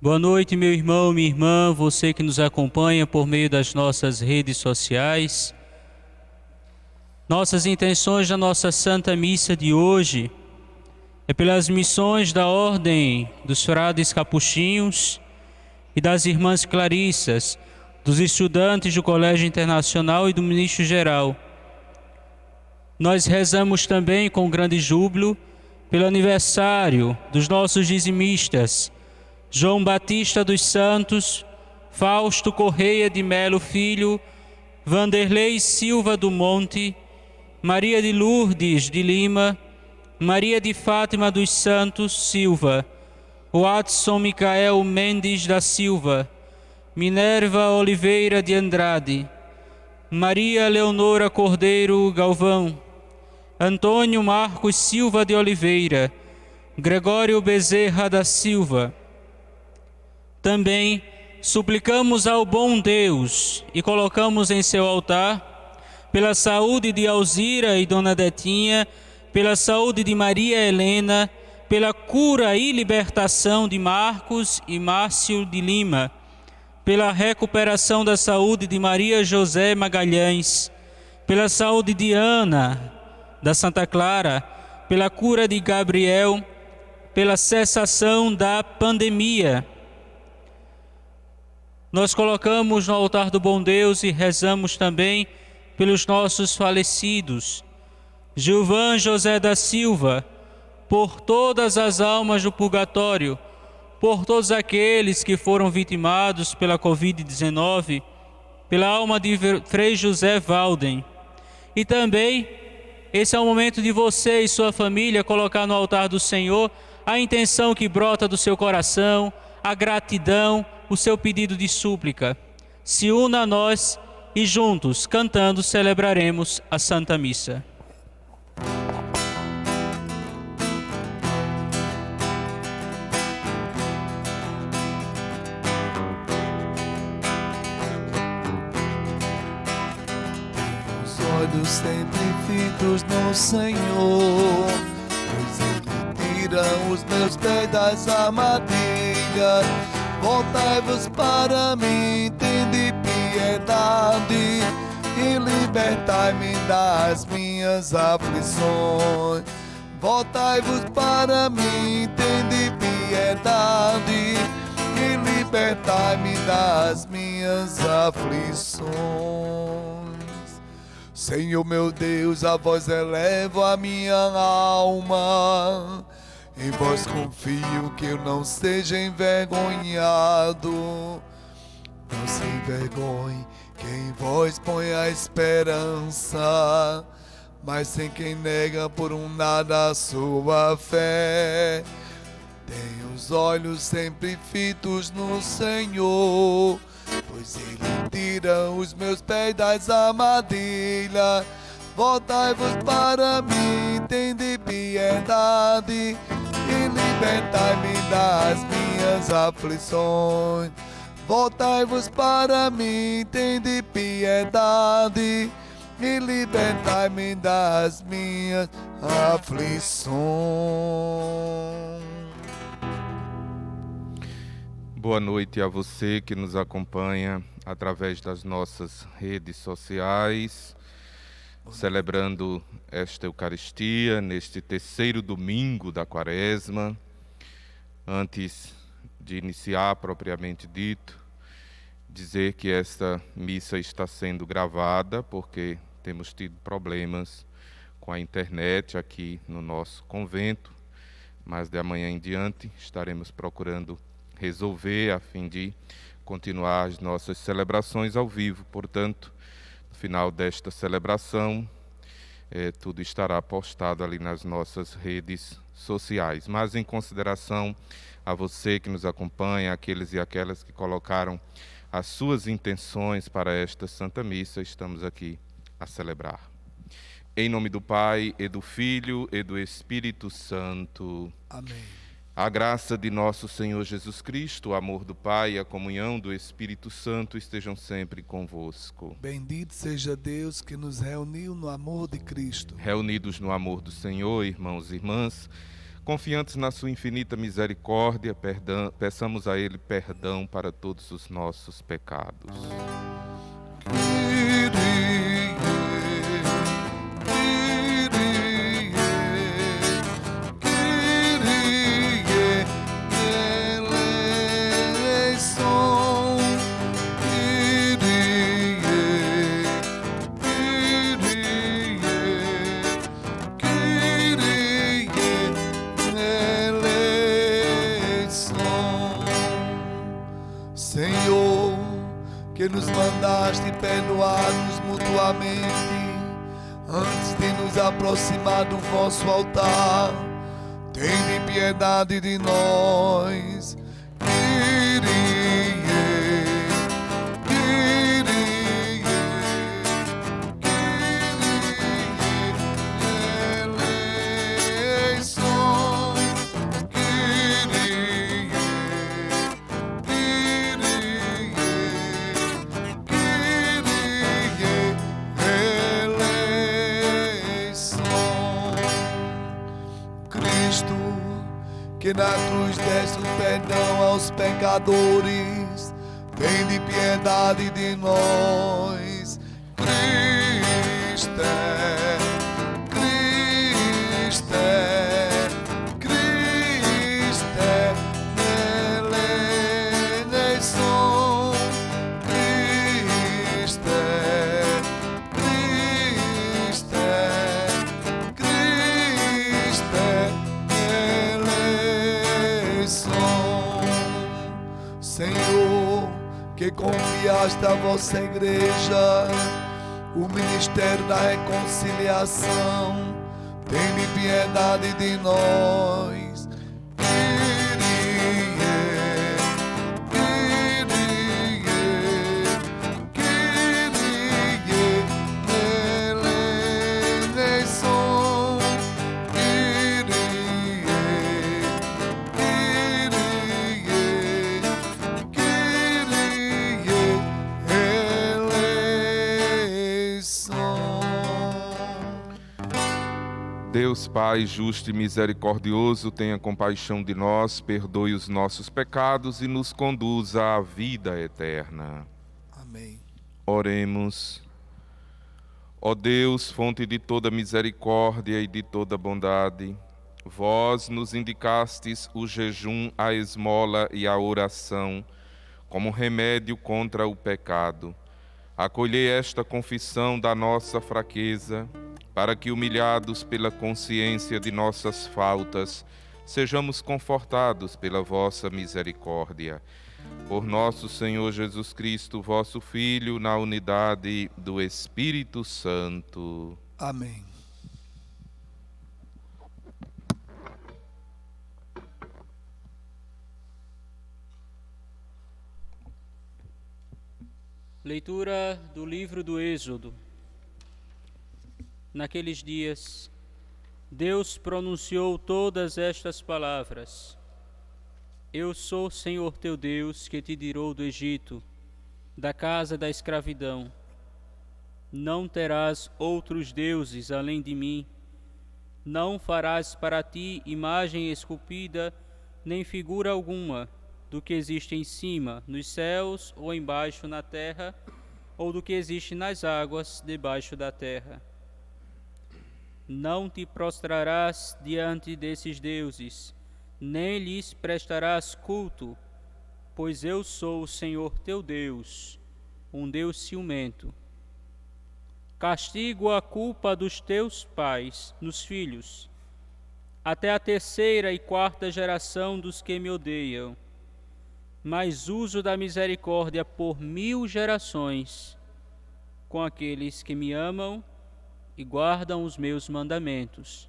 Boa noite, meu irmão, minha irmã, você que nos acompanha por meio das nossas redes sociais. Nossas intenções da nossa Santa Missa de hoje é pelas missões da Ordem dos Frades Capuchinhos e das Irmãs Clarissas, dos estudantes do Colégio Internacional e do Ministro Geral. Nós rezamos também com grande júbilo pelo aniversário dos nossos dizimistas, João Batista dos Santos, Fausto Correia de Melo Filho, Vanderlei Silva do Monte, Maria de Lourdes de Lima, Maria de Fátima dos Santos Silva, Watson Micael Mendes da Silva, Minerva Oliveira de Andrade, Maria Leonora Cordeiro Galvão, Antônio Marcos Silva de Oliveira, Gregório Bezerra da Silva. Também suplicamos ao bom Deus e colocamos em seu altar, pela saúde de Alzira e Dona Detinha, pela saúde de Maria Helena, pela cura e libertação de Marcos e Márcio de Lima, pela recuperação da saúde de Maria José Magalhães, pela saúde de Ana, da Santa Clara, pela cura de Gabriel, pela cessação da pandemia. Nós colocamos no altar do bom Deus e rezamos também pelos nossos falecidos. Gilvan José da Silva, por todas as almas do purgatório, por todos aqueles que foram vitimados pela Covid-19, pela alma de Frei José Walden. E também, esse é o momento de você e sua família colocar no altar do Senhor a intenção que brota do seu coração, a gratidão, o seu pedido de súplica. Se una a nós e juntos, cantando, celebraremos a Santa Missa. Os olhos sempre fitos no Senhor, pois Ele tira os meus pés das armadilhas. Voltai-vos para mim, tende piedade e libertai-me das minhas aflições. Voltai-vos para mim, tende piedade e libertai-me das minhas aflições. Senhor meu Deus, a vós elevo a minha alma. Em vós confio que eu não seja envergonhado. Não se envergonhe quem em vós põe a esperança, mas sem quem nega por um nada a sua fé. Tenho os olhos sempre fitos no Senhor, pois Ele tira os meus pés das armadilhas. Voltai-vos para mim, tende piedade e libertai-me das minhas aflições. Voltai-vos para mim, tende piedade e libertai-me das minhas aflições. Boa noite a você que nos acompanha através das nossas redes sociais, celebrando esta Eucaristia neste terceiro domingo da Quaresma. Antes de iniciar propriamente dito, dizer que esta missa está sendo gravada porque temos tido problemas com a internet aqui no nosso convento, mas de amanhã em diante estaremos procurando resolver a fim de continuar as nossas celebrações ao vivo. Portanto, no final desta celebração, tudo estará postado ali nas nossas redes sociais. Mas em consideração a você que nos acompanha, aqueles e aquelas que colocaram as suas intenções para esta Santa Missa, estamos aqui a celebrar. Em nome do Pai, e do Filho, e do Espírito Santo. Amém. A graça de nosso Senhor Jesus Cristo, o amor do Pai e a comunhão do Espírito Santo estejam sempre convosco. Bendito seja Deus que nos reuniu no amor de Cristo. Reunidos no amor do Senhor, irmãos e irmãs, Confiantes na sua infinita misericórdia, peçamos a Ele perdão para todos os nossos pecados. Senhor, que nos mandaste perdoar-nos mutuamente, antes de nos aproximar do vosso altar, tende piedade de nós. Que na cruz deste o perdão aos pecadores, tende piedade de nós. Cristo, Cristo, Cristo, eleição. Cristo, Cristo, Cristo, Senhor, que confiaste à vossa igreja o ministério da reconciliação, tende piedade de nós. Deus Pai justo e misericordioso, tenha compaixão de nós, perdoe os nossos pecados e nos conduza à vida eterna. Amém. Oremos. Ó Deus, fonte de toda misericórdia e de toda bondade, vós nos indicastes o jejum, a esmola e a oração como remédio contra o pecado. Acolhei esta confissão da nossa fraqueza, para que, humilhados pela consciência de nossas faltas, sejamos confortados pela vossa misericórdia. Por nosso Senhor Jesus Cristo, vosso Filho, na unidade do Espírito Santo. Amém. Leitura do livro do Êxodo. Naqueles dias, Deus pronunciou todas estas palavras: Eu sou o Senhor teu Deus, que te tirou do Egito, da casa da escravidão. Não terás outros deuses além de mim. Não farás para ti imagem esculpida, nem figura alguma do que existe em cima, nos céus, ou embaixo na terra, ou do que existe nas águas debaixo da terra. Não te prostrarás diante desses deuses, nem lhes prestarás culto, pois eu sou o Senhor teu Deus, um Deus ciumento. Castigo a culpa dos teus pais nos filhos, até a 3ª e 4ª geração dos que me odeiam, mas uso da misericórdia por 1000 gerações com aqueles que me amam e guardam os meus mandamentos.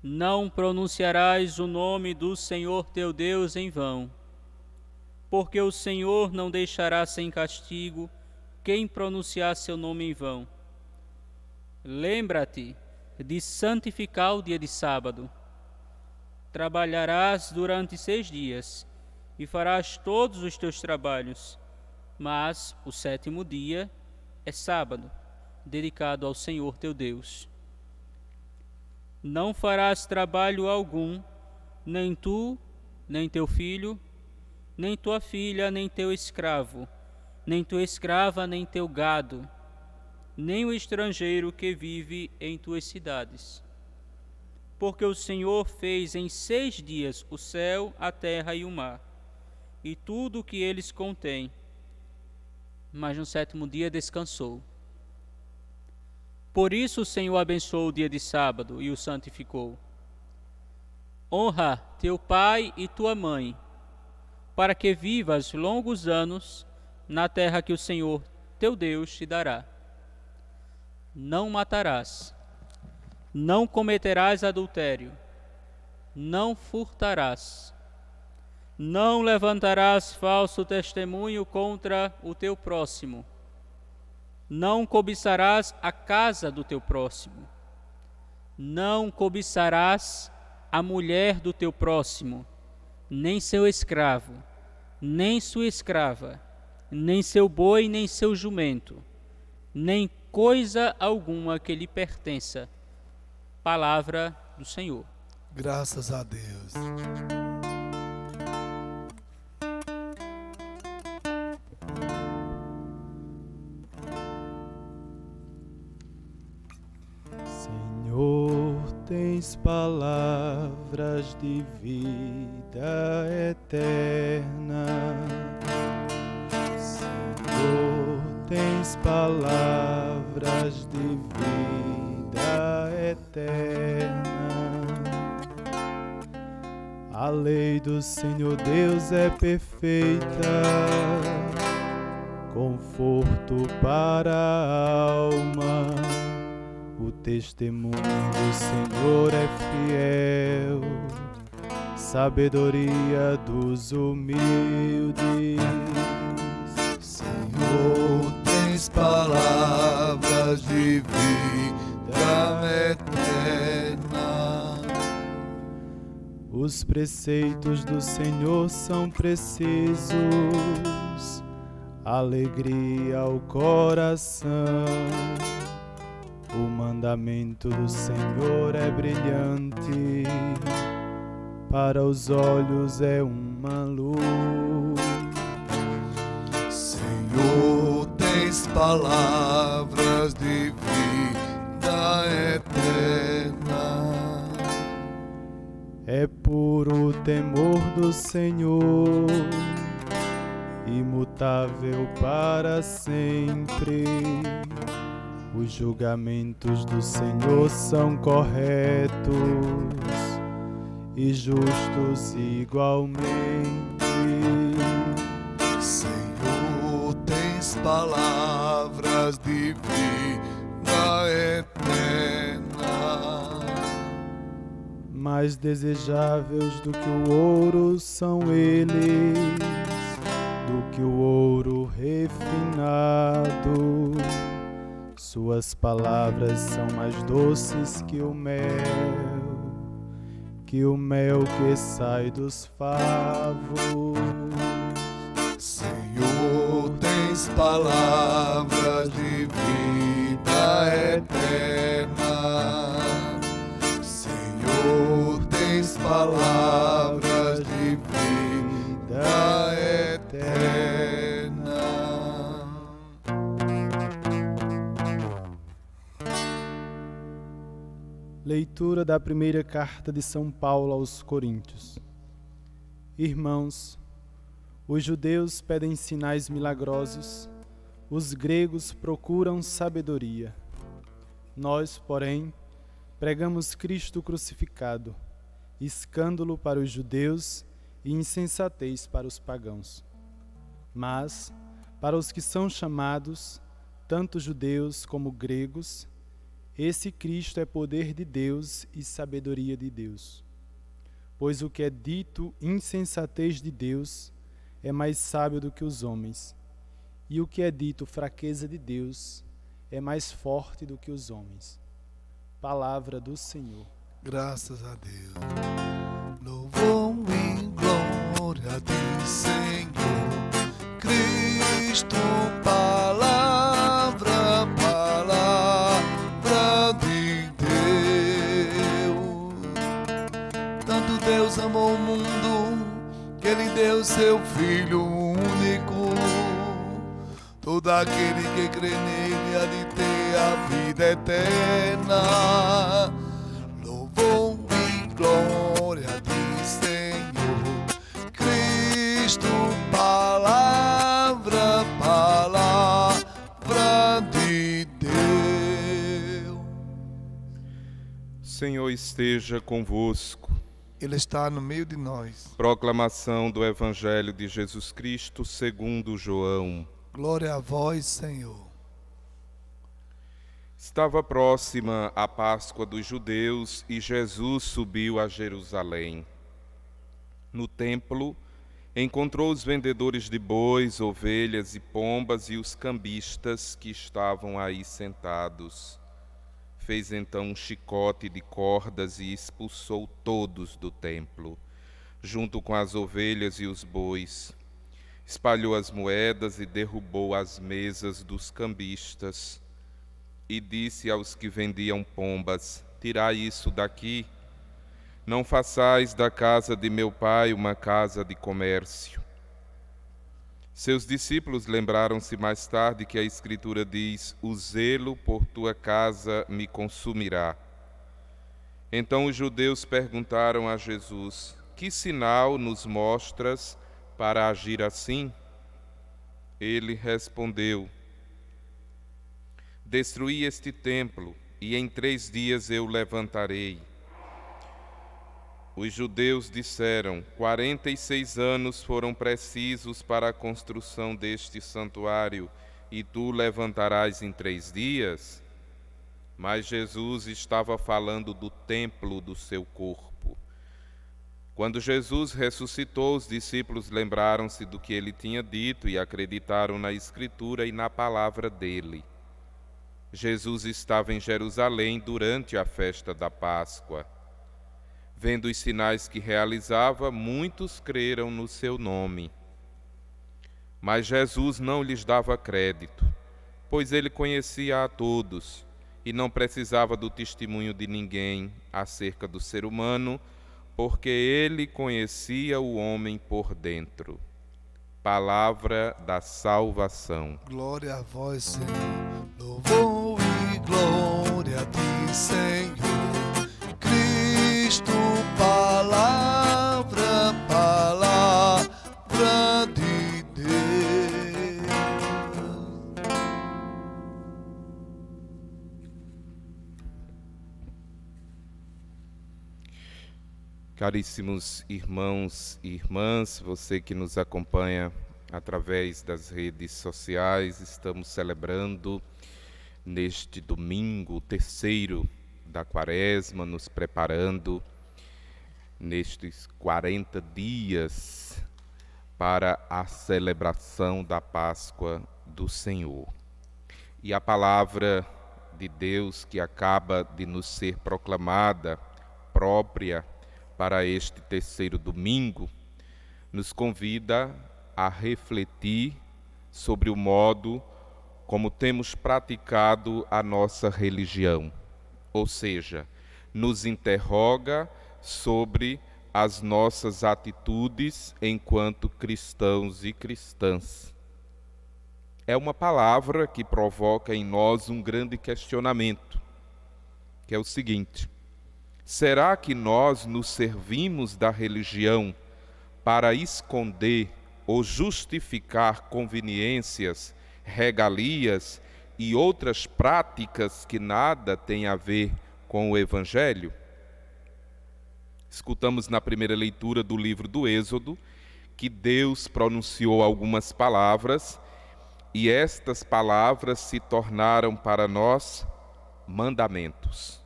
Não pronunciarás o nome do Senhor teu Deus em vão, porque o Senhor não deixará sem castigo quem pronunciar seu nome em vão. Lembra-te de santificar o dia de sábado. Trabalharás durante 6 dias e farás todos os teus trabalhos, mas o 7º dia é sábado, dedicado ao Senhor teu Deus. Não farás trabalho algum, nem tu, nem teu filho, nem tua filha, nem teu escravo, nem tua escrava, nem teu gado, nem o estrangeiro que vive em tuas cidades. Porque o Senhor fez em 6 dias o céu, a terra e o mar, e tudo o que eles contêm, mas no 7º dia descansou. Por isso o Senhor abençoou o dia de sábado e o santificou. Honra teu pai e tua mãe, para que vivas longos anos na terra que o Senhor teu Deus te dará. Não matarás, não cometerás adultério, não furtarás, não levantarás falso testemunho contra o teu próximo, não cobiçarás a casa do teu próximo, não cobiçarás a mulher do teu próximo, nem seu escravo, nem sua escrava, nem seu boi, nem seu jumento, nem coisa alguma que lhe pertença. Palavra do Senhor. Graças a Deus. Senhor, tens palavras de vida eterna. Senhor, tens palavras de vida eterna. A lei do Senhor Deus é perfeita, conforto para a alma. O testemunho do Senhor é fiel, sabedoria dos humildes. Senhor, tens palavras de vida eterna. Os preceitos do Senhor são precisos, alegria ao coração. O mandamento do Senhor é brilhante, para os olhos é uma luz. Senhor, tens palavras de vida eterna. É puro o temor do Senhor, imutável para sempre. Os julgamentos do Senhor são corretos e justos igualmente. Senhor, tens palavras de vida eterna. Mais desejáveis do que o ouro são eles, do que o ouro refinado. Suas palavras são mais doces que o mel que sai dos favos. Senhor, tens palavras de vida eterna. Senhor, tens palavras de vida eterna. Leitura da primeira carta de São Paulo aos Coríntios. Irmãos, os judeus pedem sinais milagrosos, os gregos procuram sabedoria. Nós, porém, pregamos Cristo crucificado, escândalo para os judeus e insensatez para os pagãos. Mas, para os que são chamados, tanto judeus como gregos, esse Cristo é poder de Deus e sabedoria de Deus. Pois o que é dito insensatez de Deus é mais sábio do que os homens, e o que é dito fraqueza de Deus é mais forte do que os homens. Palavra do Senhor. Graças a Deus. Louvor e glória a ti, Senhor. Cristo, palavra de Deus. que Ele deu seu Filho único. Todo aquele que crê nele há de ter a vida eterna. Louvor e glória a ti, Senhor Cristo, palavra de Deus. Senhor esteja convosco. Ele está no meio de nós. Proclamação do Evangelho de Jesus Cristo segundo João. Glória a vós, Senhor. Estava próxima a Páscoa dos judeus e Jesus subiu a Jerusalém. No templo, encontrou os vendedores de bois, ovelhas e pombas e os cambistas que estavam aí sentados. Fez então um chicote de cordas e expulsou todos do templo, junto com as ovelhas e os bois. Espalhou as moedas e derrubou as mesas dos cambistas. E disse aos que vendiam pombas: tirai isso daqui. Não façais da casa de meu pai uma casa de comércio. Seus discípulos lembraram-se mais tarde que a Escritura diz: o zelo por tua casa me consumirá. Então os judeus perguntaram a Jesus: que sinal nos mostras para agir assim? Ele respondeu: destruí este templo, e em 3 dias eu o levantarei. Os judeus disseram: 46 anos foram precisos para a construção deste santuário, e tu levantarás em 3 dias? Mas Jesus estava falando do templo do seu corpo. Quando Jesus ressuscitou, os discípulos lembraram-se do que ele tinha dito e acreditaram na Escritura e na palavra dele. Jesus estava em Jerusalém durante a festa da Páscoa. Vendo os sinais que realizava, muitos creram no seu nome. Mas Jesus não lhes dava crédito, pois ele conhecia a todos e não precisava do testemunho de ninguém acerca do ser humano, porque ele conhecia o homem por dentro. Palavra da salvação. Glória a vós, Senhor. Louvor e glória a ti, Senhor Cristo, palavra de Deus. Caríssimos irmãos e irmãs, você que nos acompanha através das redes sociais, estamos celebrando neste domingo, 3º da Quaresma, nos preparando nestes 40 dias para a celebração da Páscoa do Senhor. E a palavra de Deus que acaba de nos ser proclamada, própria para este 3º domingo, nos convida a refletir sobre o modo como temos praticado a nossa religião, ou seja, nos interroga sobre as nossas atitudes enquanto cristãos e cristãs. É uma palavra que provoca em nós um grande questionamento, que é o seguinte: será que nós nos servimos da religião para esconder ou justificar conveniências, regalias e outras práticas que nada têm a ver com o Evangelho? Escutamos na primeira leitura do livro do Êxodo que Deus pronunciou algumas palavras e estas palavras se tornaram para nós mandamentos.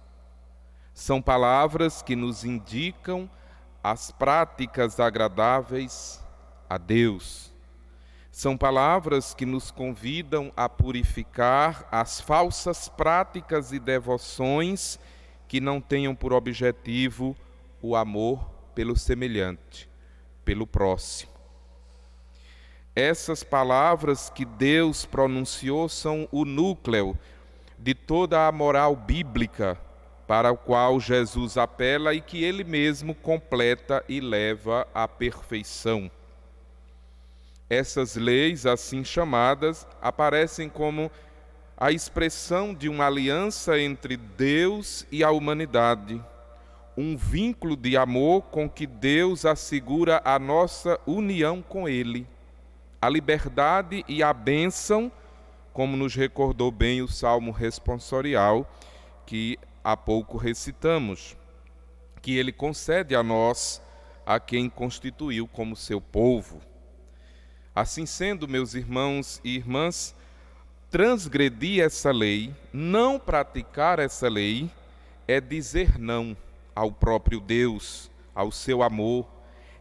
São palavras que nos indicam as práticas agradáveis a Deus. São palavras que nos convidam a purificar as falsas práticas e devoções que não tenham por objetivo o amor pelo semelhante, pelo próximo. Essas palavras que Deus pronunciou são o núcleo de toda a moral bíblica para o qual Jesus apela e que ele mesmo completa e leva à perfeição. Essas leis, assim chamadas, aparecem como a expressão de uma aliança entre Deus e a humanidade, um vínculo de amor com que Deus assegura a nossa união com Ele, a liberdade e a bênção, como nos recordou bem o Salmo responsorial, que há pouco recitamos, que Ele concede a nós, a quem constituiu como seu povo. Assim sendo, meus irmãos e irmãs, transgredir essa lei, não praticar essa lei, é dizer não ao próprio Deus, ao seu amor,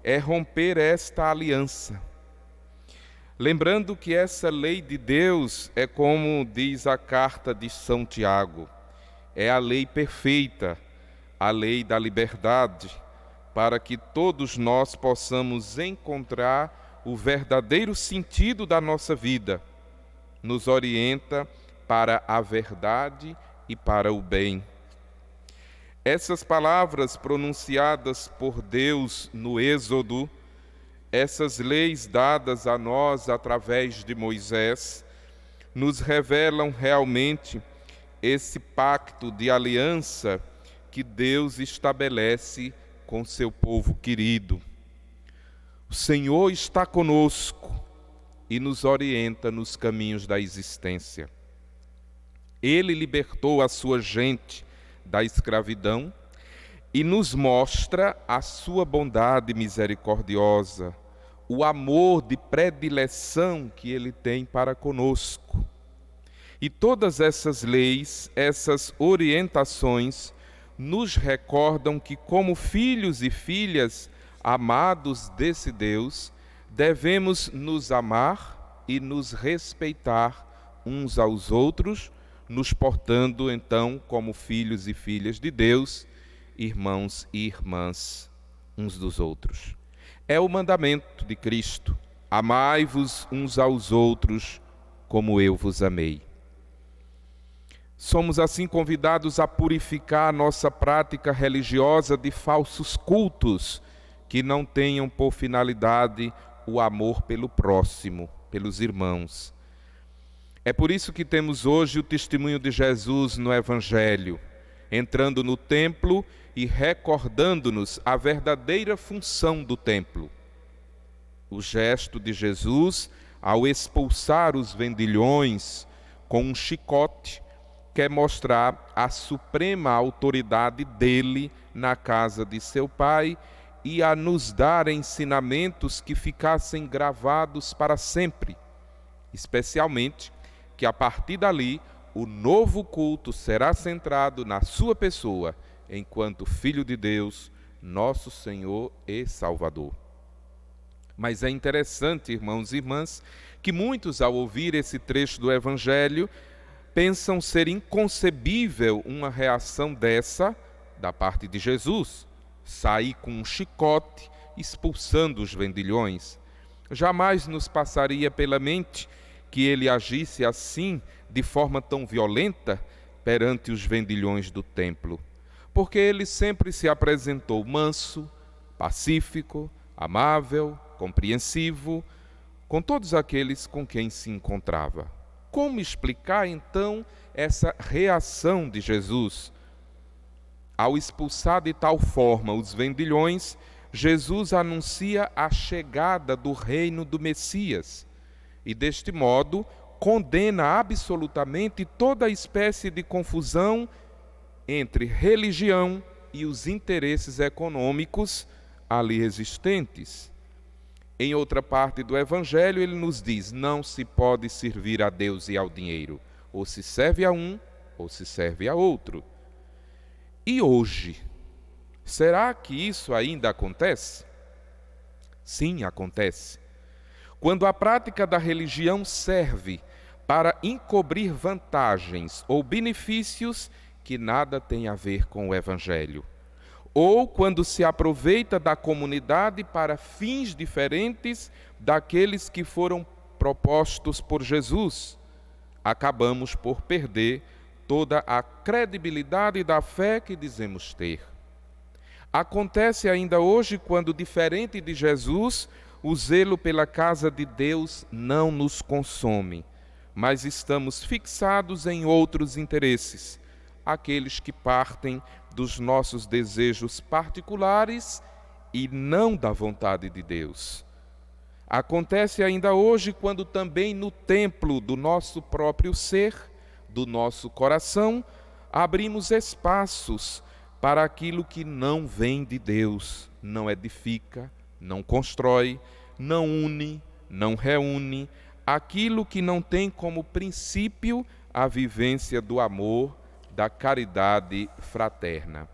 é romper esta aliança. Lembrando que essa lei de Deus é como diz a carta de São Tiago, é a lei perfeita, a lei da liberdade, para que todos nós possamos encontrar o verdadeiro sentido da nossa vida. Nos orienta para a verdade e para o bem. Essas palavras pronunciadas por Deus no Êxodo, essas leis dadas a nós através de Moisés, nos revelam realmente esse pacto de aliança que Deus estabelece com seu povo querido. O Senhor está conosco e nos orienta nos caminhos da existência. Ele libertou a sua gente da escravidão e nos mostra a sua bondade misericordiosa, o amor de predileção que Ele tem para conosco. E todas essas leis, essas orientações, nos recordam que, como filhos e filhas amados desse Deus, devemos nos amar e nos respeitar uns aos outros, nos portando então como filhos e filhas de Deus, irmãos e irmãs uns dos outros. É o mandamento de Cristo: amai-vos uns aos outros como eu vos amei. Somos assim convidados a purificar a nossa prática religiosa de falsos cultos que não tenham por finalidade o amor pelo próximo, pelos irmãos. É por isso que temos hoje o testemunho de Jesus no Evangelho, entrando no templo e recordando-nos a verdadeira função do templo. O gesto de Jesus ao expulsar os vendilhões com um chicote quer mostrar a suprema autoridade dele na casa de seu Pai e a nos dar ensinamentos que ficassem gravados para sempre, especialmente que a partir dali o novo culto será centrado na sua pessoa, enquanto Filho de Deus, nosso Senhor e Salvador. Mas é interessante, irmãos e irmãs, que muitos, ao ouvir esse trecho do Evangelho, pensam ser inconcebível uma reação dessa da parte de Jesus, sair com um chicote expulsando os vendilhões. Jamais nos passaria pela mente que ele agisse assim, de forma tão violenta, perante os vendilhões do templo, porque ele sempre se apresentou manso, pacífico, amável, compreensivo, com todos aqueles com quem se encontrava. Como explicar, então, essa reação de Jesus? Ao expulsar de tal forma os vendilhões, Jesus anuncia a chegada do reino do Messias e, deste modo, condena absolutamente toda espécie de confusão entre religião e os interesses econômicos ali existentes. Em outra parte do Evangelho, ele nos diz: não se pode servir a Deus e ao dinheiro. Ou se serve a um, ou se serve a outro. E hoje, será que isso ainda acontece? Sim, acontece. Quando a prática da religião serve para encobrir vantagens ou benefícios que nada têm a ver com o Evangelho. Ou quando se aproveita da comunidade para fins diferentes daqueles que foram propostos por Jesus, acabamos por perder toda a credibilidade da fé que dizemos ter. Acontece ainda hoje quando, diferente de Jesus, o zelo pela casa de Deus não nos consome, mas estamos fixados em outros interesses, aqueles que partem dos nossos desejos particulares e não da vontade de Deus. Acontece ainda hoje quando também no templo do nosso próprio ser, do nosso coração, abrimos espaços para aquilo que não vem de Deus, não edifica, não constrói, não une, não reúne, aquilo que não tem como princípio a vivência do amor, da caridade fraterna.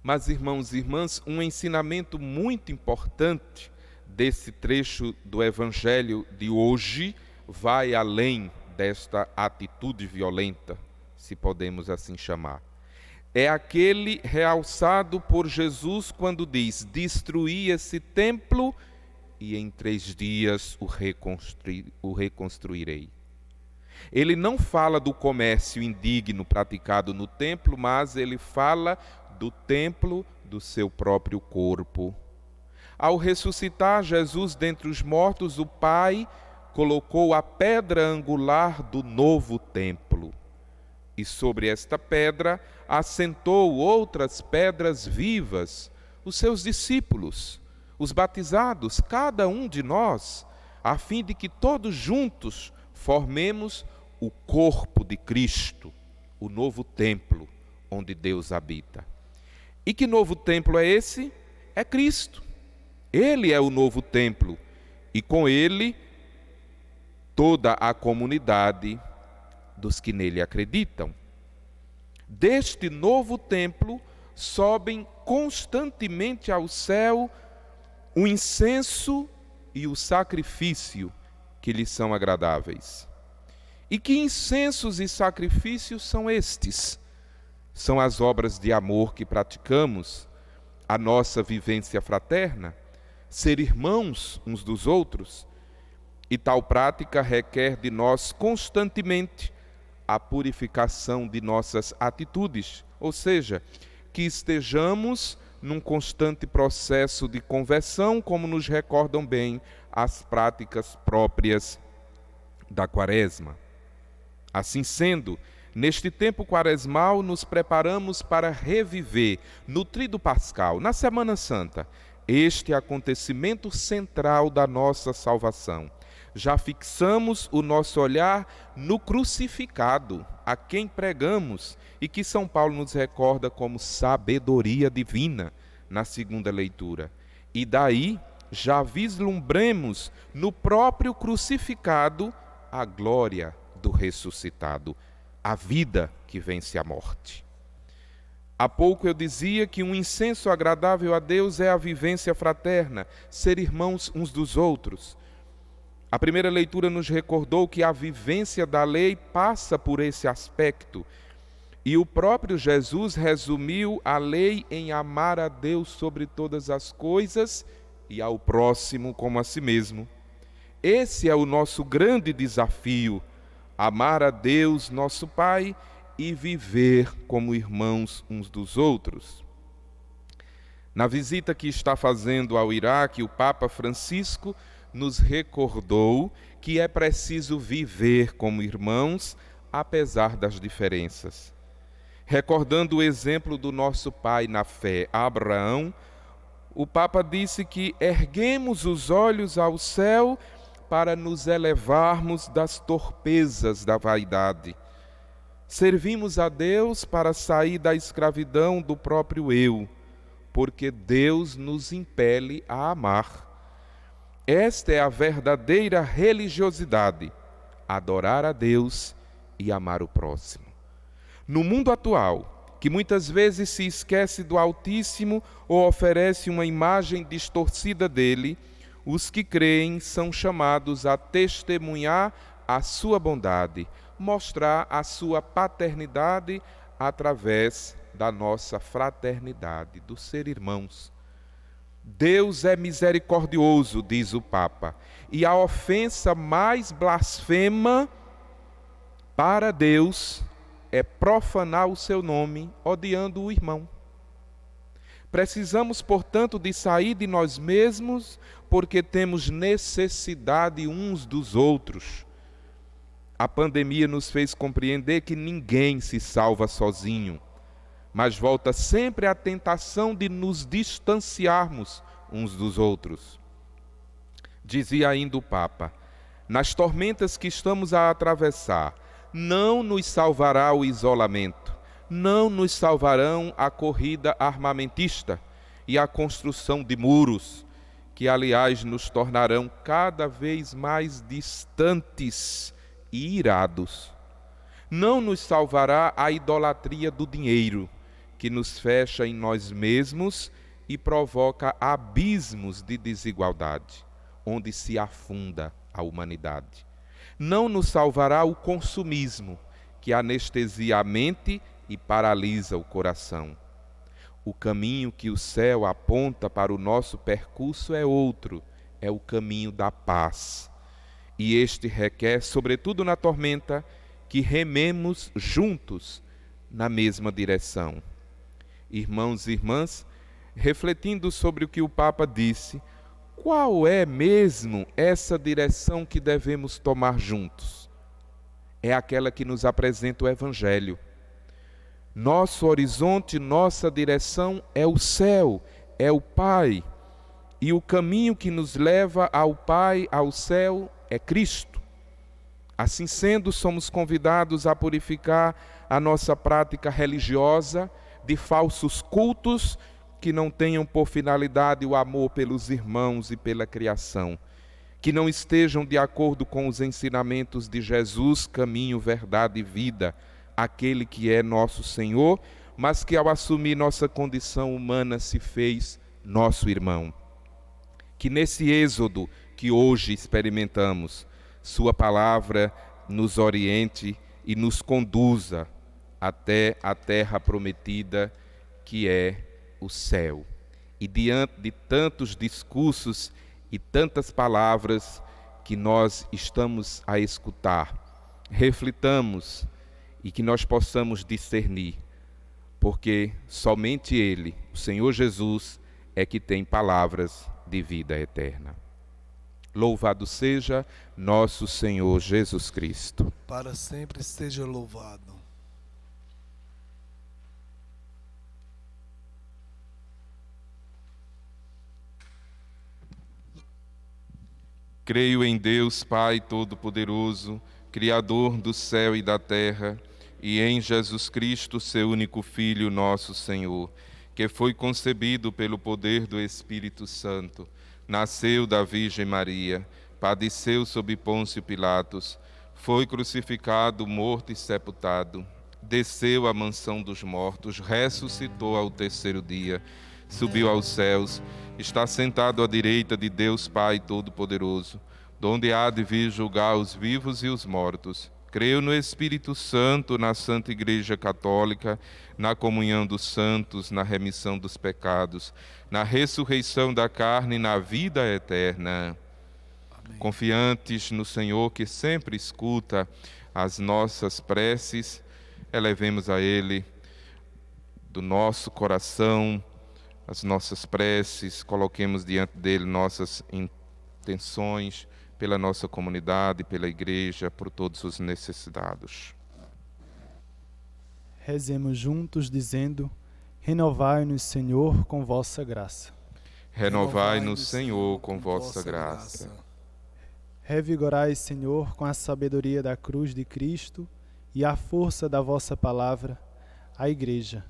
Mas, irmãos e irmãs, um ensinamento muito importante desse trecho do Evangelho de hoje vai além desta atitude violenta, se podemos assim chamar. É aquele realçado por Jesus quando diz: destruí esse templo e em 3 dias o reconstruirei. Ele não fala do comércio indigno praticado no templo, mas ele fala do templo do seu próprio corpo. Ao ressuscitar Jesus dentre os mortos, o Pai colocou a pedra angular do novo templo. E sobre esta pedra assentou outras pedras vivas, os seus discípulos, os batizados, cada um de nós, a fim de que todos juntos formemos o corpo de Cristo, o novo templo onde Deus habita. E que novo templo é esse? É Cristo. Ele é o novo templo e com ele toda a comunidade dos que nele acreditam. Deste novo templo sobem constantemente ao céu o incenso e o sacrifício que lhes são agradáveis. E que incensos e sacrifícios são estes? São as obras de amor que praticamos, a nossa vivência fraterna, ser irmãos uns dos outros. E tal prática requer de nós constantemente a purificação de nossas atitudes, ou seja, que estejamos num constante processo de conversão, como nos recordam bem as práticas próprias da Quaresma. Assim sendo, neste tempo quaresmal nos preparamos para reviver no Tríduo Pascal, na Semana Santa, este acontecimento central da nossa salvação. Já fixamos o nosso olhar no crucificado, a quem pregamos, e que São Paulo nos recorda como sabedoria divina na segunda leitura. E daí já vislumbremos no próprio crucificado a glória do ressuscitado, a vida que vence a morte. Há pouco eu dizia que um incenso agradável a Deus é a vivência fraterna, ser irmãos uns dos outros. A primeira leitura nos recordou que a vivência da lei passa por esse aspecto. E o próprio Jesus resumiu a lei em amar a Deus sobre todas as coisas e ao próximo como a si mesmo. Esse é o nosso grande desafio, amar a Deus, nosso Pai, e viver como irmãos uns dos outros. Na visita que está fazendo ao Iraque, o Papa Francisco nos recordou que é preciso viver como irmãos, apesar das diferenças. Recordando o exemplo do nosso pai na fé, Abraão, o Papa disse que erguemos os olhos ao céu para nos elevarmos das torpezas da vaidade. Servimos a Deus para sair da escravidão do próprio eu, porque Deus nos impele a amar. Esta é a verdadeira religiosidade, adorar a Deus e amar o próximo. No mundo atual, que muitas vezes se esquece do Altíssimo ou oferece uma imagem distorcida dele, os que creem são chamados a testemunhar a sua bondade, mostrar a sua paternidade através da nossa fraternidade, do ser irmãos. Deus é misericordioso, diz o Papa, e a ofensa mais blasfema Para Deus é profanar o seu nome, odiando o irmão. Precisamos, portanto, de sair de nós mesmos, porque temos necessidade uns dos outros. A pandemia nos fez compreender que ninguém se salva sozinho, mas volta sempre à tentação de nos distanciarmos uns dos outros. Dizia ainda o Papa: nas tormentas que estamos a atravessar, não nos salvará o isolamento, não nos salvarão a corrida armamentista e a construção de muros, que aliás nos tornarão cada vez mais distantes e irados. Não nos salvará a idolatria do dinheiro, que nos fecha em nós mesmos e provoca abismos de desigualdade, onde se afunda a humanidade. Não nos salvará o consumismo, que anestesia a mente e paralisa o coração. O caminho que o céu aponta para o nosso percurso é outro, é o caminho da paz. E este requer, sobretudo na tormenta, que rememos juntos na mesma direção. Irmãos e irmãs, refletindo sobre o que o Papa disse, qual é mesmo essa direção que devemos tomar juntos? É aquela que nos apresenta o Evangelho. Nosso horizonte, nossa direção é o céu, é o Pai. E o caminho que nos leva ao Pai, ao céu, é Cristo. Assim sendo, somos convidados a purificar a nossa prática religiosa de falsos cultos que não tenham por finalidade o amor pelos irmãos e pela criação, que não estejam de acordo com os ensinamentos de Jesus, caminho, verdade e vida, aquele que é nosso Senhor, mas que ao assumir nossa condição humana se fez nosso irmão. Que nesse êxodo que hoje experimentamos, sua palavra nos oriente e nos conduza até a terra prometida, que é o céu. E diante de tantos discursos e tantas palavras que nós estamos a escutar, reflitamos e que nós possamos discernir, porque somente Ele, o Senhor Jesus, é que tem palavras de vida eterna. Louvado seja nosso Senhor Jesus Cristo. Para sempre seja louvado. Creio em Deus, Pai Todo-Poderoso, Criador do céu e da terra, e em Jesus Cristo, seu único Filho, nosso Senhor, que foi concebido pelo poder do Espírito Santo, nasceu da Virgem Maria, padeceu sob Pôncio Pilatos, foi crucificado, morto e sepultado, desceu à mansão dos mortos, ressuscitou ao terceiro dia, subiu aos céus, está sentado à direita de Deus Pai Todo-Poderoso, donde há de vir julgar os vivos e os mortos. Creio no Espírito Santo, na Santa Igreja Católica, na comunhão dos santos, na remissão dos pecados, na ressurreição da carne e na vida eterna. Amém. Confiantes no Senhor, que sempre escuta as nossas preces, elevemos a Ele do nosso coração as nossas preces, coloquemos diante dele nossas intenções pela nossa comunidade, pela igreja, por todos os necessitados. Rezemos juntos dizendo: renovai-nos, Senhor, com vossa graça. Renovai-nos, Senhor, com vossa graça. Revigorai, Senhor, com a sabedoria da cruz de Cristo e a força da vossa palavra, a Igreja,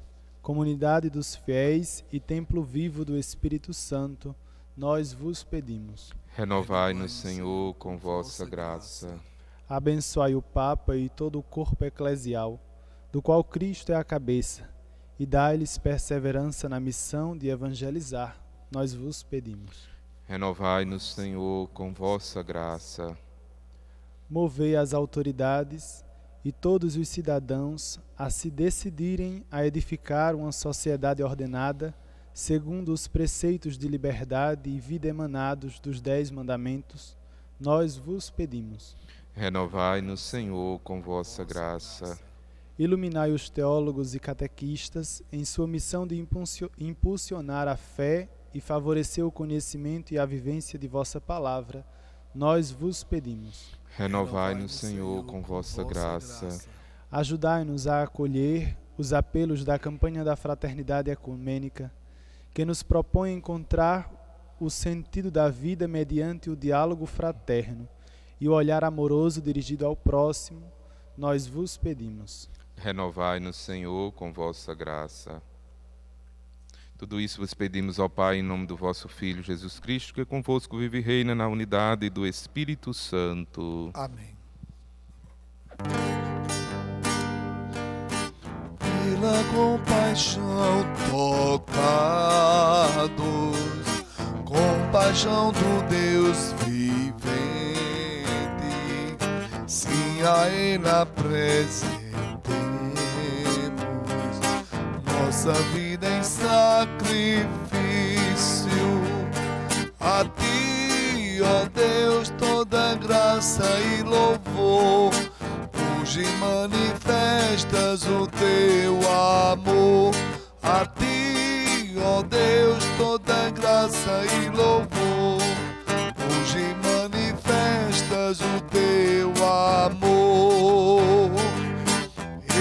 comunidade dos fiéis e templo vivo do Espírito Santo, nós vos pedimos. Renovai-nos, Senhor, com vossa graça. Abençoai o Papa e todo o corpo eclesial, do qual Cristo é a cabeça, e dai-lhes perseverança na missão de evangelizar, nós vos pedimos. Renovai-nos, Senhor, com vossa graça. Movei as autoridades e todos os cidadãos a se decidirem a edificar uma sociedade ordenada, segundo os preceitos de liberdade e vida emanados dos 10 mandamentos, nós vos pedimos. Renovai-nos, Senhor, com vossa graça. Iluminai os teólogos e catequistas em sua missão de impulsionar a fé e favorecer o conhecimento e a vivência de vossa palavra. Nós vos pedimos. Renovai-nos, Senhor, com vossa graça. Ajudai-nos a acolher os apelos da campanha da Fraternidade Ecumênica, que nos propõe encontrar o sentido da vida mediante o diálogo fraterno e o olhar amoroso dirigido ao próximo. Nós vos pedimos. Renovai-nos, Senhor, com vossa graça. Tudo isso vos pedimos, ó Pai, em nome do vosso Filho Jesus Cristo, que convosco vive e reina na unidade do Espírito Santo. Amém. Pela compaixão tocados, compaixão do Deus vivente, sim, a Ele apresentemos nossa vida em sacrifício a Ti, ó Deus, toda graça e louvor. Hoje manifestas o Teu amor a Ti, ó Deus, toda graça e louvor. Hoje manifestas o Teu amor.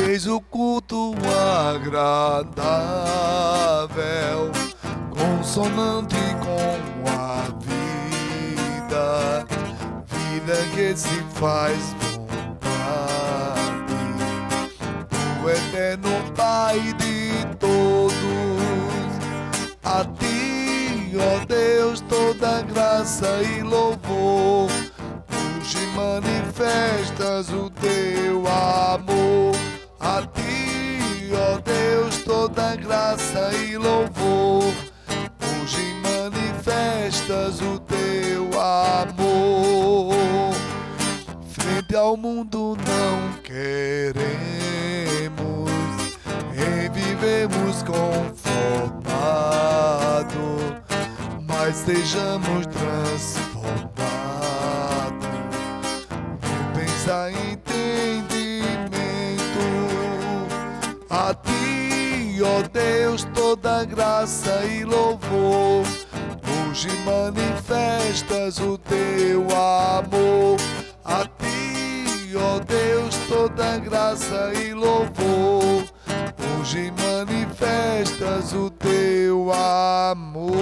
Eis o culto agradável, consonante com a vida, vida que se faz vontade do eterno Pai de todos. A Ti, ó Deus, toda graça e louvor. Hoje manifestas o Teu amor a Ti, ó Deus, toda graça e louvor. Hoje manifestas o Teu amor. Frente ao mundo não queremos vivemos conformado, mas sejamos transformados no pensar e entendimento. A Ti, ó Deus, toda graça e louvor. Hoje manifestas o Teu amor. A Ti, ó Deus, toda graça e louvor. Hoje manifestas o Teu amor.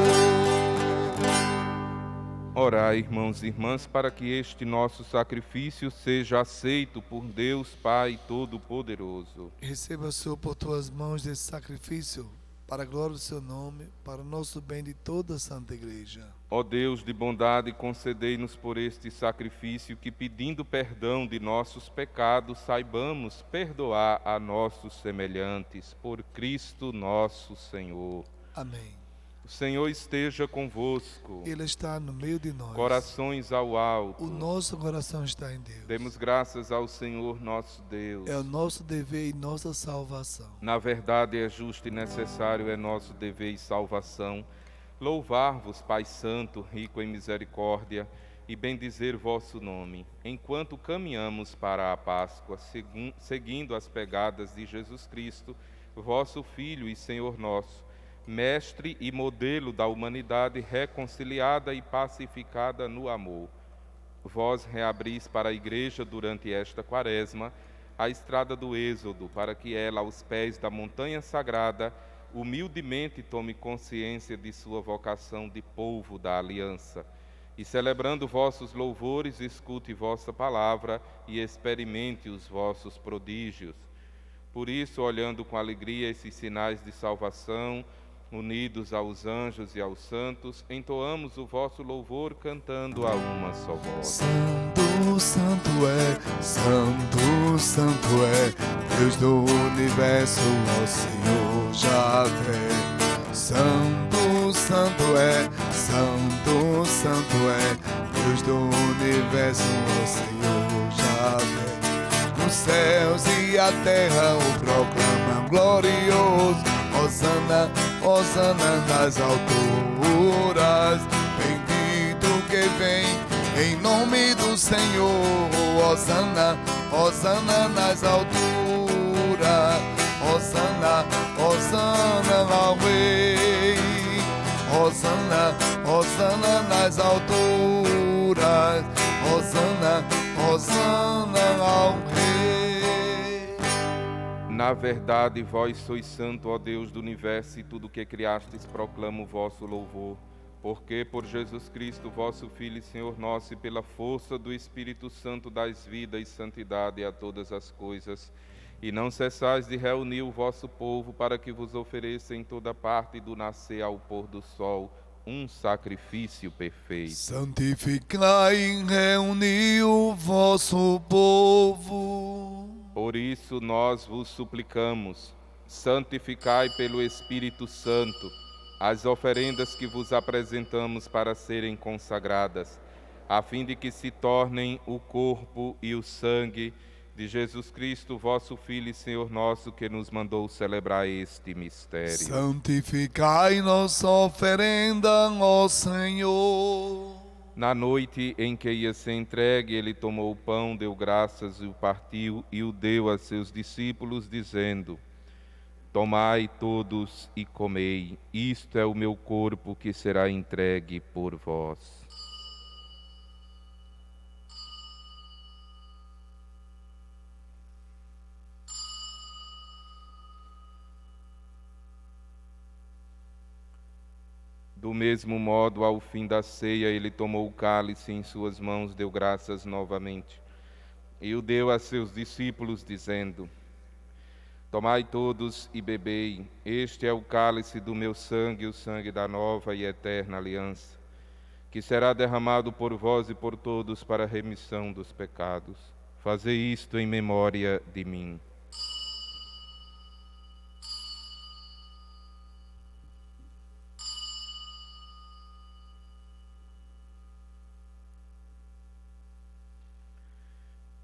Orai, irmãos e irmãs, para que este nosso sacrifício seja aceito por Deus Pai Todo-Poderoso. Receba, Senhor, por Tuas mãos esse sacrifício, para a glória do Seu nome, para o nosso bem de toda a Santa Igreja. Ó Deus de bondade, concedei-nos por este sacrifício que, pedindo perdão de nossos pecados, saibamos perdoar a nossos semelhantes, por Cristo nosso Senhor. Amém. O Senhor esteja convosco. Ele está no meio de nós. Corações ao alto. O nosso coração está em Deus. Demos graças ao Senhor nosso Deus. É o nosso dever e nossa salvação. Na verdade, é justo e necessário, é nosso dever e salvação, louvar-vos, Pai Santo, rico em misericórdia, e bendizer vosso nome, enquanto caminhamos para a Páscoa, seguindo as pegadas de Jesus Cristo, vosso Filho e Senhor nosso, mestre e modelo da humanidade reconciliada e pacificada no amor. Vós reabris para a Igreja durante esta quaresma a estrada do Êxodo, para que ela, aos pés da montanha sagrada, humildemente tome consciência de sua vocação de povo da aliança. E celebrando vossos louvores, escute vossa palavra e experimente os vossos prodígios. Por isso, olhando com alegria esses sinais de salvação, unidos aos anjos e aos santos, entoamos o vosso louvor cantando a uma só voz. Santo, santo é, Deus do universo, ó Senhor Javé. Santo, santo é, Deus do universo, ó Senhor Javé. Os céus e a terra o proclamam glorioso. Hosana, Hosana nas alturas. Bendito que vem em nome do Senhor. Hosana, Hosana nas alturas, Hosana, Hosana ao Rei. Hosana, Hosana nas alturas, Hosana, Hosana ao Rei. Na verdade, vós sois santo, ó Deus do universo, e tudo que criastes proclama o vosso louvor. Porque por Jesus Cristo, vosso Filho e Senhor nosso, e pela força do Espírito Santo dais vida e santidade a todas as coisas, e não cessais de reunir o vosso povo, para que vos ofereça em toda parte, do nascer ao pôr do sol, um sacrifício perfeito. Santificai e reuni o vosso povo. Por isso nós vos suplicamos, santificai pelo Espírito Santo as oferendas que vos apresentamos para serem consagradas, a fim de que se tornem o corpo e o sangue de Jesus Cristo, vosso Filho e Senhor nosso, que nos mandou celebrar este mistério. Santificai nossa oferenda, ó Senhor. Na noite em que ia ser entregue, ele tomou o pão, deu graças e o partiu e o deu a seus discípulos, dizendo: tomai todos e comei, isto é o meu corpo que será entregue por vós. Do mesmo modo, ao fim da ceia, ele tomou o cálice em suas mãos, deu graças novamente, e o deu a seus discípulos, dizendo: tomai todos e bebei, este é o cálice do meu sangue, o sangue da nova e eterna aliança, que será derramado por vós e por todos para a remissão dos pecados. Fazei isto em memória de mim.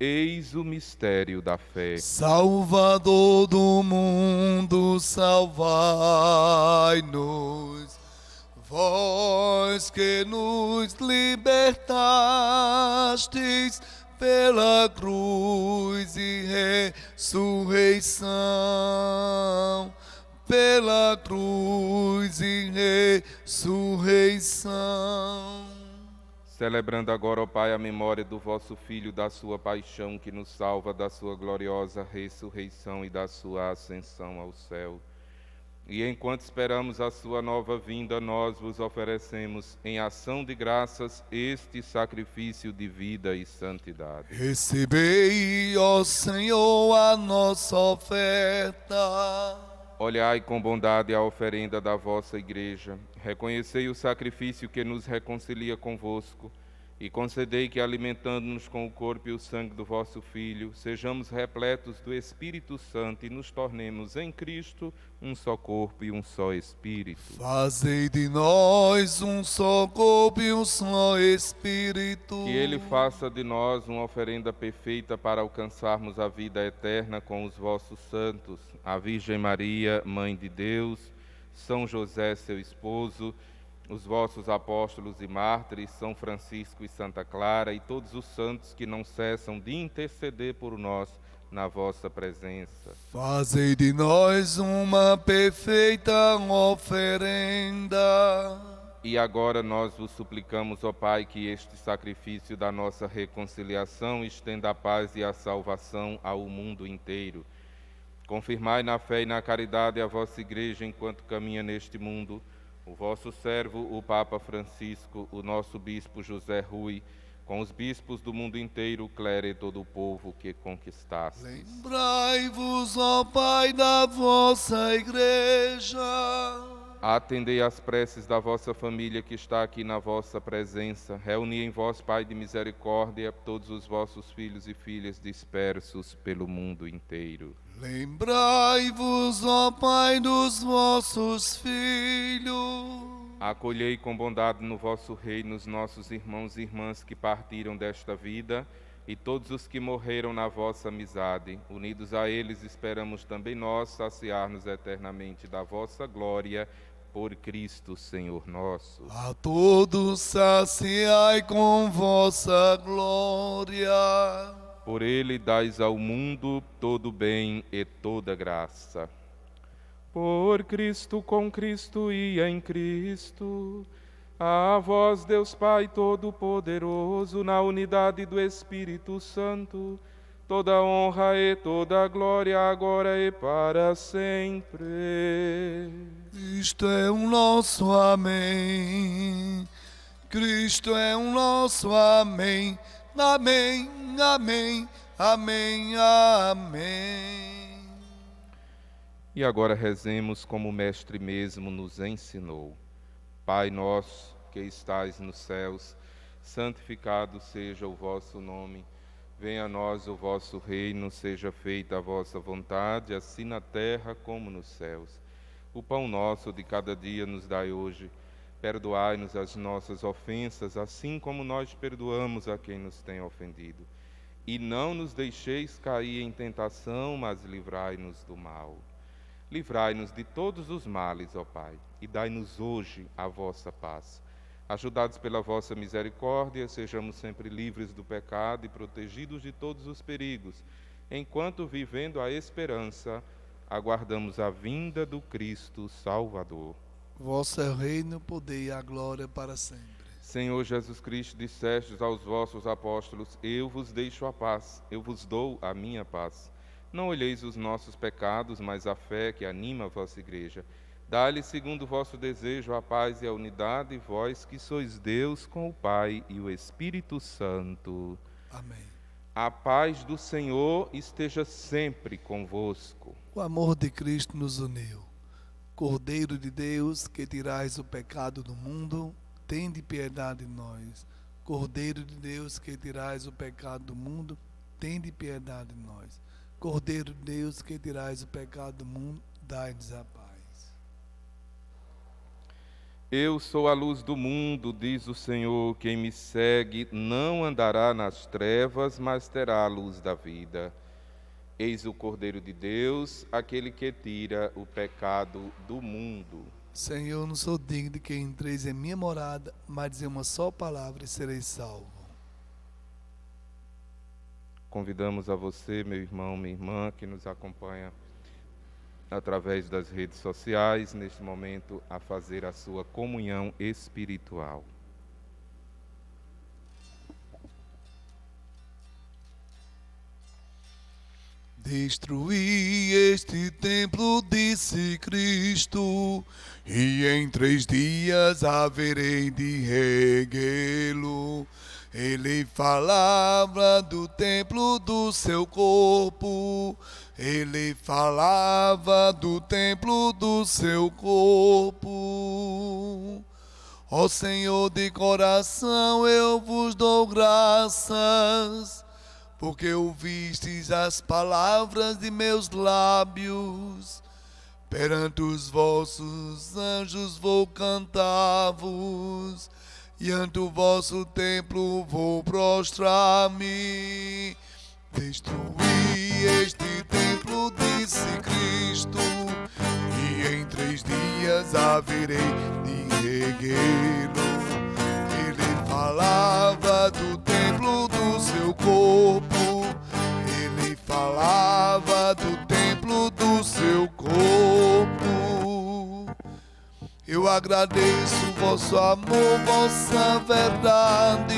Eis o mistério da fé. Salvador do mundo, salvai-nos. Vós que nos libertastes pela cruz e ressurreição, pela cruz e ressurreição. Celebrando agora, ó Pai, a memória do vosso Filho, da sua paixão que nos salva, da sua gloriosa ressurreição e da sua ascensão ao céu. E enquanto esperamos a sua nova vinda, nós vos oferecemos em ação de graças este sacrifício de vida e santidade. Recebei, ó Senhor, a nossa oferta. Olhai com bondade a oferenda da vossa Igreja, reconhecei o sacrifício que nos reconcilia convosco, e concedei que, alimentando-nos com o corpo e o sangue do vosso Filho, sejamos repletos do Espírito Santo e nos tornemos em Cristo um só corpo e um só Espírito. Fazei de nós um só corpo e um só Espírito. Que Ele faça de nós uma oferenda perfeita para alcançarmos a vida eterna com os vossos santos, a Virgem Maria, Mãe de Deus, São José, seu esposo, os vossos apóstolos e mártires, São Francisco e Santa Clara, e todos os santos que não cessam de interceder por nós na vossa presença. Fazei de nós uma perfeita oferenda. E agora nós vos suplicamos, ó Pai, que este sacrifício da nossa reconciliação estenda a paz e a salvação ao mundo inteiro. Confirmai na fé e na caridade a vossa Igreja enquanto caminha neste mundo, o vosso servo, o Papa Francisco, o nosso Bispo José Rui, com os bispos do mundo inteiro, o clero e todo o povo que conquistaste. Lembrai-vos, ó Pai, da vossa Igreja. Atendei às preces da vossa família que está aqui na vossa presença. Reuni em vós, Pai de misericórdia, todos os vossos filhos e filhas dispersos pelo mundo inteiro. Lembrai-vos, ó Pai, dos vossos filhos. Acolhei com bondade no vosso reino os nossos irmãos e irmãs que partiram desta vida e todos os que morreram na vossa amizade. Unidos a eles, esperamos também nós saciar-nos eternamente da vossa glória, por Cristo Senhor nosso. A todos saciai com vossa glória. Por ele dais ao mundo todo bem e toda graça. Por Cristo, com Cristo e em Cristo, a vós, Deus Pai Todo-Poderoso, na unidade do Espírito Santo, toda honra e toda glória, agora e para sempre. Cristo é o nosso amém. Cristo é o nosso amém. Amém, amém, amém, amém. E agora rezemos como o Mestre mesmo nos ensinou. Pai nosso, que estais nos céus, santificado seja o vosso nome. Venha a nós o vosso reino, seja feita a vossa vontade, assim na terra como nos céus. O pão nosso de cada dia nos dai hoje. Perdoai-nos as nossas ofensas, assim como nós perdoamos a quem nos tem ofendido. E não nos deixeis cair em tentação, mas livrai-nos do mal. Livrai-nos de todos os males, ó Pai, e dai-nos hoje a vossa paz. Ajudados pela vossa misericórdia, sejamos sempre livres do pecado e protegidos de todos os perigos, enquanto, vivendo a esperança, aguardamos a vinda do Cristo Salvador. Vosso é o reino, o poder e a glória para sempre. Senhor Jesus Cristo, dissestes aos vossos apóstolos: eu vos deixo a paz, eu vos dou a minha paz. Não olheis os nossos pecados, mas a fé que anima a vossa igreja. Dá-lhe, segundo o vosso desejo, a paz e a unidade, vós que sois Deus com o Pai e o Espírito Santo. Amém. A paz do Senhor esteja sempre convosco. O amor de Cristo nos uniu. Cordeiro de Deus, que tirais o pecado do mundo, tende piedade de nós. Cordeiro de Deus, que tirais o pecado do mundo, tende piedade de nós. Cordeiro de Deus, que tirais o pecado do mundo, dai-nos a paz. Eu sou a luz do mundo, diz o Senhor. Quem me segue não andará nas trevas, mas terá a luz da vida. Eis o Cordeiro de Deus, aquele que tira o pecado do mundo. Senhor, não sou digno de que entreis em minha morada, mas dizer uma só palavra e serei salvo. Convidamos a você, meu irmão, minha irmã, que nos acompanha através das redes sociais, neste momento, a fazer a sua comunhão espiritual. Destruí este templo, disse Cristo, e em 3 dias haverei de reguê-lo. Ele falava do templo do seu corpo, ele falava do templo do seu corpo. Ó Senhor, de coração eu vos dou graças, porque ouvistes as palavras de meus lábios. Perante os vossos anjos vou cantar-vos, e ante o vosso templo vou prostrar-me. Destruí este templo, disse Cristo, e em 3 dias haverei de reguê-lo. Ele falava do templo do seu corpo, ele falava do templo do seu corpo. Eu agradeço vosso amor, vossa verdade,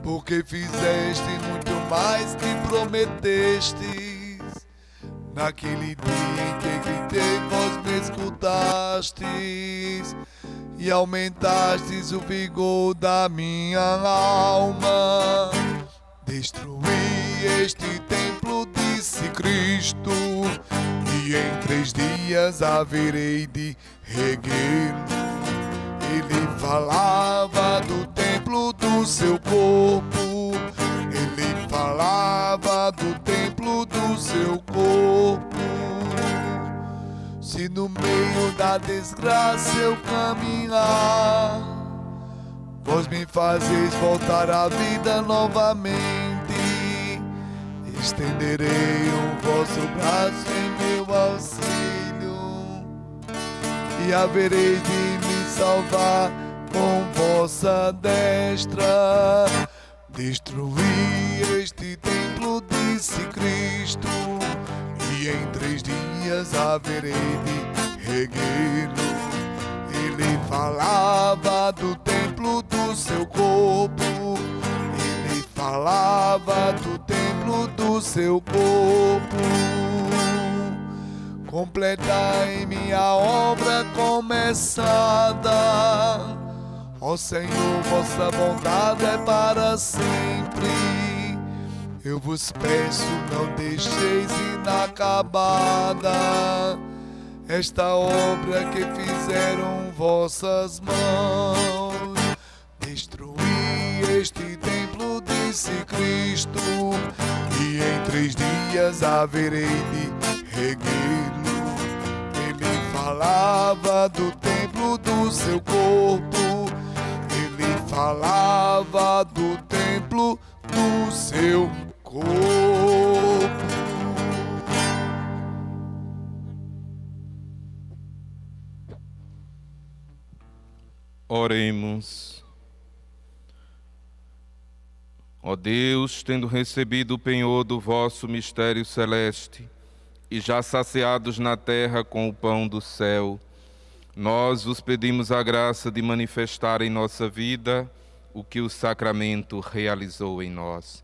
porque fizeste muito mais que prometestes. Naquele dia em que gritei, vós me escutastes, e aumentastes o vigor da minha alma. Destruí este templo, disse Cristo, e em 3 dias haverei de reguê-lo. Ele falava do templo do seu corpo, ele falava do templo do seu corpo. Se no meio da desgraça eu caminhar, vós me fazeis voltar à vida novamente. Estenderei o vosso braço em meu auxílio, e havereis de me salvar com vossa destra. Destruí este templo, disse Cristo, e em 3 dias haverei de reguê-lo. Ele falava do templo do seu corpo, ele falava do templo do seu corpo. Completai minha obra começada, ó Senhor, vossa bondade é para sempre. Eu vos peço, não deixeis inacabada esta obra que fizeram vossas mãos. Destruí este templo, disse Cristo, e em 3 dias haverei de reguê-lo. Ele falava do templo do seu corpo, ele falava do templo do seu corpo. Oremos. Ó Deus, tendo recebido o penhor do vosso mistério celeste, e já saciados na terra com o pão do céu, nós vos pedimos a graça de manifestar em nossa vida o que o sacramento realizou em nós.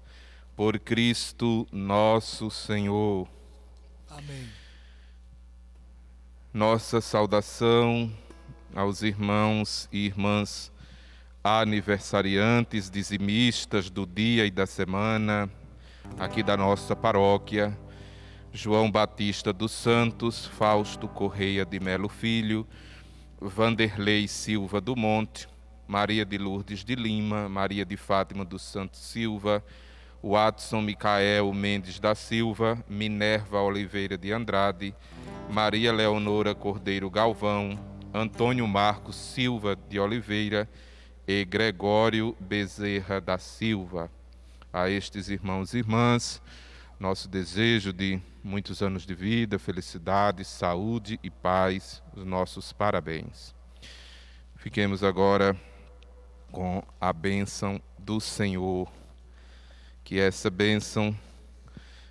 Por Cristo nosso Senhor. Amém. Nossa saudação aos irmãos e irmãs aniversariantes, dizimistas do dia e da semana, aqui da nossa paróquia. João Batista dos Santos, Fausto Correia de Melo Filho, Vanderlei Silva do Monte, Maria de Lourdes de Lima, Maria de Fátima dos Santos Silva, Watson Micael Mendes da Silva, Minerva Oliveira de Andrade, Maria Leonora Cordeiro Galvão, Antônio Marcos Silva de Oliveira e Gregório Bezerra da Silva. A estes irmãos e irmãs, nosso desejo de muitos anos de vida, felicidade, saúde e paz, os nossos parabéns. Fiquemos agora com a bênção do Senhor. Que essa bênção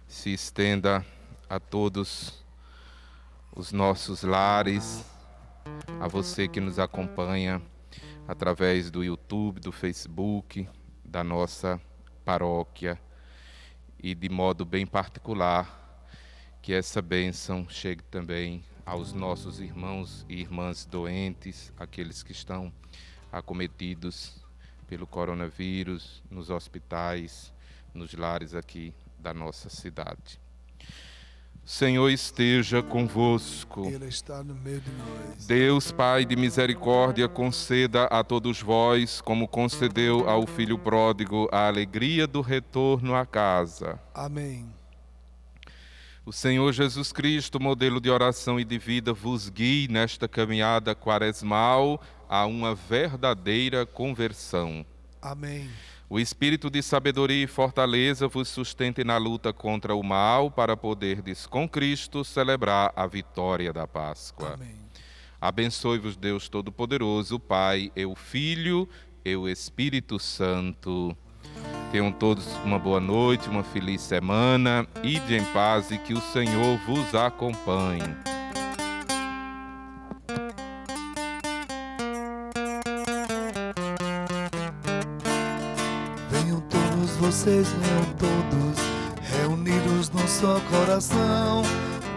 se estenda a todos os nossos lares, a você que nos acompanha através do YouTube, do Facebook, da nossa paróquia, e de modo bem particular, que essa bênção chegue também aos nossos irmãos e irmãs doentes, aqueles que estão acometidos pelo coronavírus, nos hospitais, nos lares aqui da nossa cidade. O Senhor esteja convosco. Ele está no meio de nós. Deus, Pai de misericórdia, conceda a todos vós, como concedeu ao Filho pródigo, a alegria do retorno à casa. Amém. O Senhor Jesus Cristo, modelo de oração e de vida, vos guie nesta caminhada quaresmal a uma verdadeira conversão. Amém. O Espírito de sabedoria e fortaleza vos sustente na luta contra o mal, para poderdes com Cristo celebrar a vitória da Páscoa. Amém. Abençoe-vos Deus Todo-Poderoso, o Pai, e o Filho, e o Espírito Santo. Tenham todos uma boa noite, uma feliz semana, ide em paz e que o Senhor vos acompanhe. Vocês venham todos, reunidos num só coração,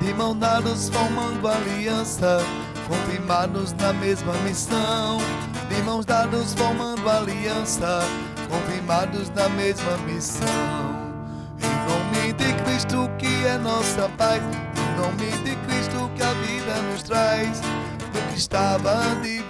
de mão dadas formando aliança, confirmados na mesma missão. De mãos dadas formando aliança, confirmados na mesma missão. Em nome de Cristo que é nossa paz, em nome de Cristo que a vida nos traz, do que estava dividido